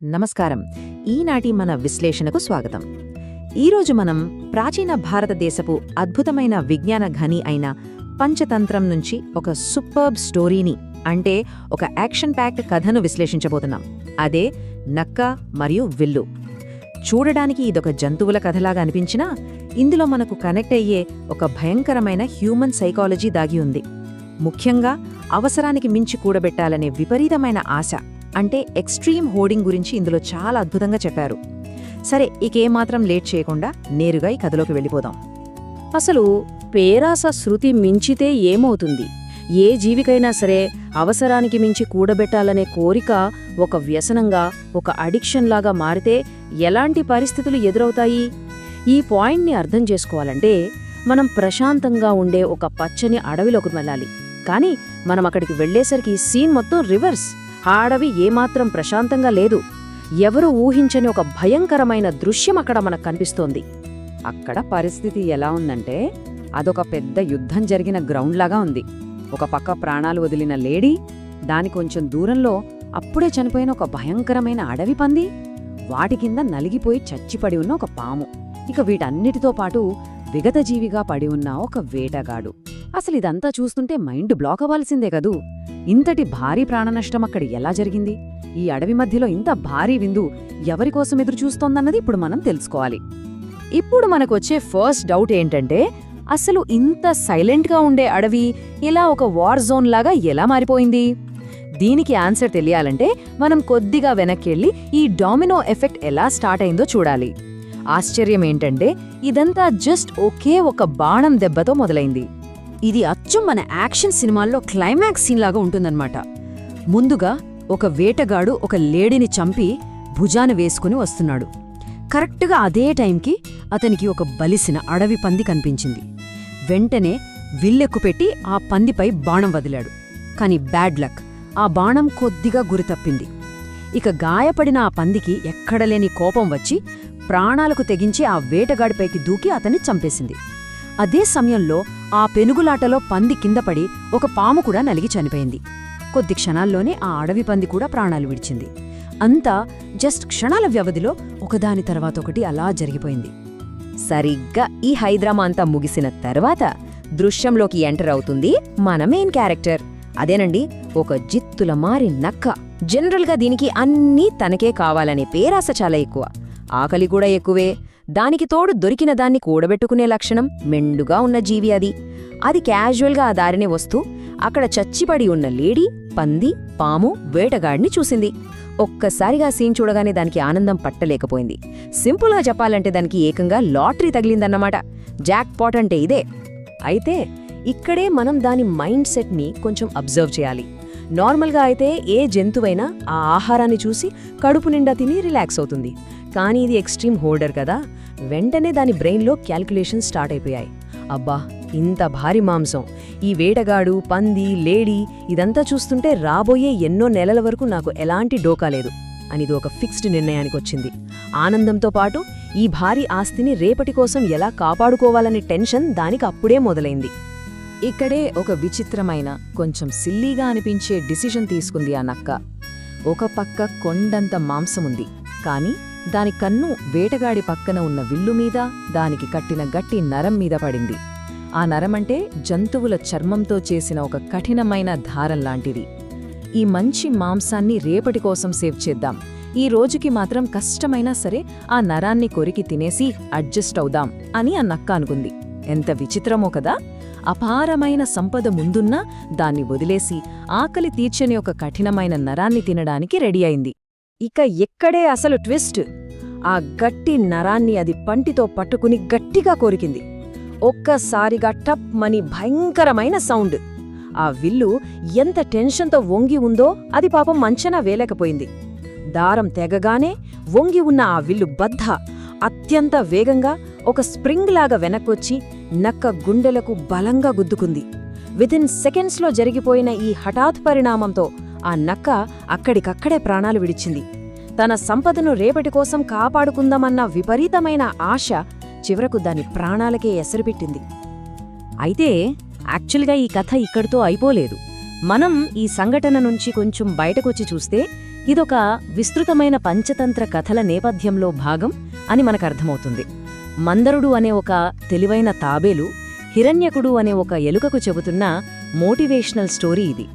నమస్కారం. ఈనాటి మన విశ్లేషణకు స్వాగతం. ఈరోజు మనం ప్రాచీన భారతదేశపు అద్భుతమైన విజ్ఞాన ఘని అయిన పంచతంత్రం నుంచి ఒక సూపర్బ్ స్టోరీని, అంటే ఒక యాక్షన్ ప్యాక్డ్ కథను విశ్లేషించబోతున్నాం. అదే నక్క మరియు విల్లు. చూడడానికి ఇదొక జంతువుల కథలాగా అనిపించినా ఇందులో మనకు కనెక్ట్ అయ్యే ఒక భయంకరమైన హ్యూమన్ సైకాలజీ దాగి ఉంది. ముఖ్యంగా అవసరానికి మించి కూడబెట్టాలనే విపరీతమైన ఆశ, అంటే ఎక్స్ట్రీమ్ హోర్డింగ్ గురించి ఇందులో చాలా అద్భుతంగా చెప్పారు. సరే, ఇకేమాత్రం లేట్ చేయకుండా నేరుగా ఈ కథలోకి వెళ్ళిపోదాం. అసలు పేరాస శృతి మించితే ఏమవుతుంది? ఏ జీవికైనా సరే అవసరానికి మించి కూడబెట్టాలనే కోరిక ఒక వ్యసనంగా, ఒక అడిక్షన్లాగా మారితే ఎలాంటి పరిస్థితులు ఎదురవుతాయి? ఈ పాయింట్ని అర్థం చేసుకోవాలంటే మనం ప్రశాంతంగా ఉండే ఒక పచ్చని అడవిలోకి వెళ్ళాలి. కానీ మనం అక్కడికి వెళ్లేసరికి సీన్ మొత్తం రివర్స్. ఆ అడవి ఏమాత్రం ప్రశాంతంగా లేదు. ఎవరూ ఊహించని ఒక భయంకరమైన దృశ్యం అక్కడ మనకు కనిపిస్తోంది. అక్కడ పరిస్థితి ఎలా ఉందంటే అదొక పెద్ద యుద్ధం జరిగిన గ్రౌండ్లాగా ఉంది. ఒక పక్క ప్రాణాలు వదిలిన లేడీ, దాని కొంచెం దూరంలో అప్పుడే చనిపోయిన ఒక భయంకరమైన అడవి పంది, వాటి కింద నలిగిపోయి చచ్చిపడి ఉన్న ఒక పాము, ఇక వీటన్నిటితో పాటు విగతజీవిగా పడి ఉన్న ఒక వేటగాడు. అసలిదంతా చూస్తుంటే మైండ్ బ్లాక్ అవ్వాల్సిందే కదూ. ఇంతటి భారీ ప్రాణనష్టం అక్కడ ఎలా జరిగింది? ఈ అడవి మధ్యలో ఇంత భారీ విందు ఎవరికోసం ఎదురుచూస్తోందన్నది ఇప్పుడు మనం తెలుసుకోవాలి. ఇప్పుడు మనకొచ్చే ఫస్ట్ డౌట్ ఏంటంటే, అసలు ఇంత సైలెంట్గా ఉండే అడవి ఇలా ఒక వార్ జోన్ లాగా ఎలా మారిపోయింది? దీనికి ఆన్సర్ తెలియాలంటే మనం కొద్దిగా వెనక్కెళ్ళి ఈ డామినో ఎఫెక్ట్ ఎలా స్టార్ట్ అయిందో చూడాలి. ఆశ్చర్యం ఏంటంటే ఇదంతా జస్ట్ ఒకే ఒక బాణం దెబ్బతో మొదలైంది. ఇది అచ్చం మన యాక్షన్ సినిమాల్లో క్లైమాక్స్ సీన్ లాగా ఉంటుందన్నమాట. ముందుగా ఒక వేటగాడు ఒక లేడీని చంపి భుజాన వేసుకుని వస్తున్నాడు. కరెక్ట్గా అదే టైంకి అతనికి ఒక బలిసిన అడవి పంది కనిపించింది. వెంటనే విల్లెక్కుపెట్టి ఆ పందిపై బాణం వదిలాడు. కాని బ్యాడ్ లక్, ఆ బాణం కొద్దిగా గురితప్పింది. ఇక గాయపడిన ఆ పందికి ఎక్కడలేని కోపం వచ్చి ప్రాణాలకు తెగించి ఆ వేటగాడిపైకి దూకి అతన్ని చంపేసింది. అదే సమయంలో ఆ పెనుగులాటలో పంది కిందపడి ఒక పాము కూడా నలిగి చనిపోయింది. కొద్ది క్షణాల్లోనే ఆ అడవి పంది కూడా ప్రాణాలు విడిచింది. అంతా జస్ట్ క్షణాల వ్యవధిలో ఒకదాని తర్వాత ఒకటి అలా జరిగిపోయింది. సరిగ్గా ఈ హైడ్రామా అంతా ముగిసిన తర్వాత దృశ్యంలోకి ఎంటర్ అవుతుంది మన మెయిన్ క్యారెక్టర్. అదేనండి, ఒక జిత్తుల మారి నక్క. జనరల్గా దీనికి అన్నీ తనకే కావాలనే పేరాస చాలా ఎక్కువ, ఆకలి కూడా ఎక్కువే. దానికి తోడు దొరికిన దాన్ని కూడబెట్టుకునే లక్షణం మెండుగా ఉన్న జీవి అది. అది క్యాజువల్గా ఆ దారినే వస్తూ అక్కడ చచ్చిపడి ఉన్న లేడీ, పంది, పాము, వేటగాడిని చూసింది. ఒక్కసారిగా సీన్ చూడగానే దానికి ఆనందం పట్టలేకపోయింది. సింపుల్గా చెప్పాలంటే దానికి ఏకంగా లాటరీ తగిలిందన్నమాట. జాక్ పాట్ అంటే ఇదే. అయితే ఇక్కడే మనం దాని మైండ్ సెట్ని కొంచెం అబ్జర్వ్ చేయాలి. నార్మల్గా అయితే ఏ జంతువైనా ఆ ఆహారాన్ని చూసి కడుపు నిండా తిని రిలాక్స్ అవుతుంది. కానీ ఇది ఎక్స్ట్రీమ్ హోర్డర్ కదా. వెంటనే దాని బ్రెయిన్లో క్యాల్కులేషన్ స్టార్ట్ అయిపోయాయి. అబ్బా, ఇంత భారీ మాంసం, ఈ వేటగాడు, పంది, లేడీ, ఇదంతా చూస్తుంటే రాబోయే ఎన్నో నెలల వరకు నాకు ఎలాంటి డోకా లేదు అనిది ఒక ఫిక్స్డ్ నిర్ణయానికొచ్చింది. ఆనందంతో పాటు ఈ భారీ ఆస్తిని రేపటి కోసం ఎలా కాపాడుకోవాలనే టెన్షన్ దానికి అప్పుడే మొదలైంది. ఇక్కడే ఒక విచిత్రమైన, కొంచెం సిల్లీగా అనిపించే డిసిషన్ తీసుకుంది ఆ నక్క. ఒక పక్క కొండంత మాంసముంది, కాని దాని కన్ను వేటగాడి పక్కన ఉన్న విల్లు మీద, దానికి కట్టిన గట్టి నరం మీద పడింది. ఆ నరమంటే జంతువుల చర్మంతో చేసిన ఒక కఠినమైన దారంలాంటిది. ఈ మంచి మాంసాన్ని రేపటి కోసం సేవ్ చేద్దాం, ఈ రోజుకి మాత్రం కష్టమైనా సరే ఆ నరాన్ని కొరికి తినేసి అడ్జస్ట్ అవుదాం అని ఆ నక్క అనుకుంది. ఎంత విచిత్రమో కదా. అపారమైన సంపద ముందున్నా దాన్ని వదిలేసి ఆకలి తీర్చని ఒక కఠినమైన నరాన్ని తినడానికి రెడీ అయింది. ఇక ఎక్కడే అసలు ట్విస్ట్, ఆ గట్టి నరాన్ని అది పంటితో పట్టుకుని గట్టిగా కొరికింది. ఒక్కసారిగా టప్ మని భయంకరమైన సౌండ్. ఆ విల్లు ఎంత టెన్షన్తో వంగి ఉందో అది పాపం అంచనా వేలేకపోయింది. దారం తెగగానే వంగి ఉన్న ఆ విల్లు బద్ధ అత్యంత వేగంగా ఒక స్ప్రింగ్ లాగా వెనక్కొచ్చి నక్క గుండెలకు బలంగా గుద్దుకుంది. వితిన్ సెకండ్స్లో జరిగిపోయిన ఈ హఠాత్ పరిణామంతో ఆ నక్క అక్కడికక్కడే ప్రాణాలు విడిచింది. తన సంపదను రేపటి కోసం కాపాడుకుందామన్న విపరీతమైన ఆశ చివరకు దాని ప్రాణాలకే ఎసరుపెట్టింది. అయితే యాక్చువల్గా ఈ కథ ఇక్కడితో అయిపోలేదు. మనం ఈ సంఘటన నుంచి కొంచెం బయటకొచ్చి చూస్తే ఇదొక విస్తృతమైన పంచతంత్ర కథల నేపథ్యంలో భాగం అని మనకర్థమవుతుంది. మందరుడు అనే ఒక తెలివైన తాబేలు హిరణ్యకుడు అనే ఒక ఎలుకకు చెబుతున్న మోటివేషనల్ స్టోరీ ఇది.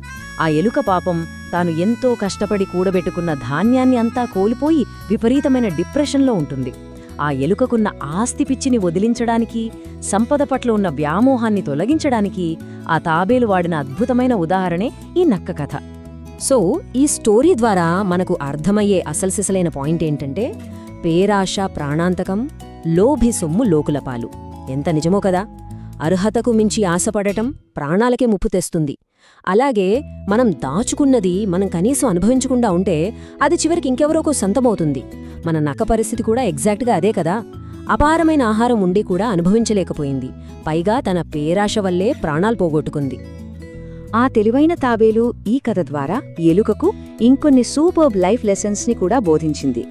ఆ ఎలుక పాపం తాను ఎంతో కష్టపడి కూడబెట్టుకున్న ధాన్యాన్ని అంతా కోల్పోయి విపరీతమైన డిప్రెషన్లో ఉంటుంది. ఆ ఎలుకకున్న ఆస్తి పిచ్చిని వదిలించడానికి, సంపద పట్ల ఉన్న వ్యామోహాన్ని తొలగించడానికి ఆ తాబేలు వాడిన అద్భుతమైన ఉదాహరణే ఈ నక్క కథ. సో ఈ స్టోరీ ద్వారా మనకు అర్థమయ్యే అసల్సిసలైన పాయింట్ ఏంటంటే, పేరాశ ప్రాణాంతకం, లోభి సొమ్ము లోకులపాలు. ఎంత నిజమో కదా. అర్హతకు మించి ఆశపడటం ప్రాణాలకే ముప్పు తెస్తుంది. అలాగే మనం దాచుకున్నది మనం కనీసం అనుభవించకుండా ఉంటే అది చివరికి ఇంకెవరోకో సొంతమవుతుంది. మన నక్క పరిస్థితి కూడా ఎగ్జాక్ట్గా అదే కదా. అపారమైన ఆహారం ఉండి కూడా అనుభవించలేకపోయింది. పైగా తన పేరాశ వల్లే ప్రాణాలు పోగొట్టుకుంది. ఆ తెలివైన తాబేలు ఈ కథ ద్వారా ఎలుకకు ఇంకొన్ని సూపర్బ్ లైఫ్ లెసన్స్ని కూడా బోధించింది.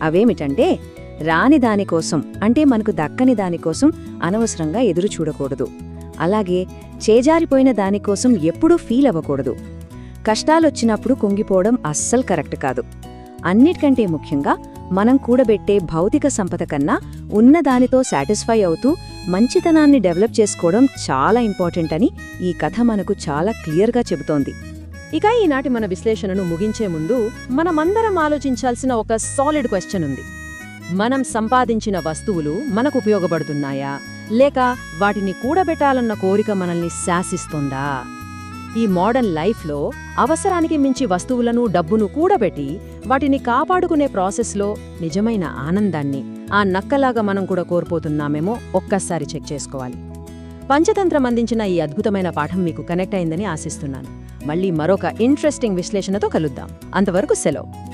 అవేమిటంటే, రాని దానికోసం అంటే మనకు దక్కని దానికోసం అనవసరంగా ఎదురు చూడకూడదు. అలాగే చేజారిపోయిన దానికోసం ఎప్పుడూ ఫీల్ అవ్వకూడదు. కష్టాలొచ్చినప్పుడు కుంగిపోవడం అస్సలు కరెక్ట్ కాదు. అన్నిటికంటే ముఖ్యంగా మనం కూడబెట్టే భౌతిక సంపద కన్నా ఉన్నదానితో సాటిస్ఫై అవుతూ మంచితనాన్ని డెవలప్ చేసుకోవడం చాలా ఇంపార్టెంట్ అని ఈ కథ మనకు చాలా క్లియర్గా చెబుతోంది. ఇక ఈనాటి మన విశ్లేషణను ముగించే ముందు మనమందరం ఆలోచించాల్సిన ఒక సాలిడ్ క్వశ్చన్ ఉంది. మనం సంపాదించిన వస్తువులు మనకు ఉపయోగపడుతున్నాయా, లేక వాటిని కూడబెట్టాలన్న కోరిక మనల్ని శాసిస్తోందా? ఈ మోడర్న్ లైఫ్లో అవసరానికి మించి వస్తువులను, డబ్బును కూడబెట్టి వాటిని కాపాడుకునే ప్రాసెస్లో నిజమైన ఆనందాన్ని ఆ నక్కలాగా మనం కూడా కోల్పోతున్నామేమో ఒక్కసారి చెక్ చేసుకోవాలి. పంచతంత్రం అందించిన ఈ అద్భుతమైన పాఠం మీకు కనెక్ట్ అయిందని ఆశిస్తున్నాను. మళ్ళీ మరొక ఇంట్రెస్టింగ్ విశ్లేషణతో కలుద్దాం. అంతవరకు సెలవు.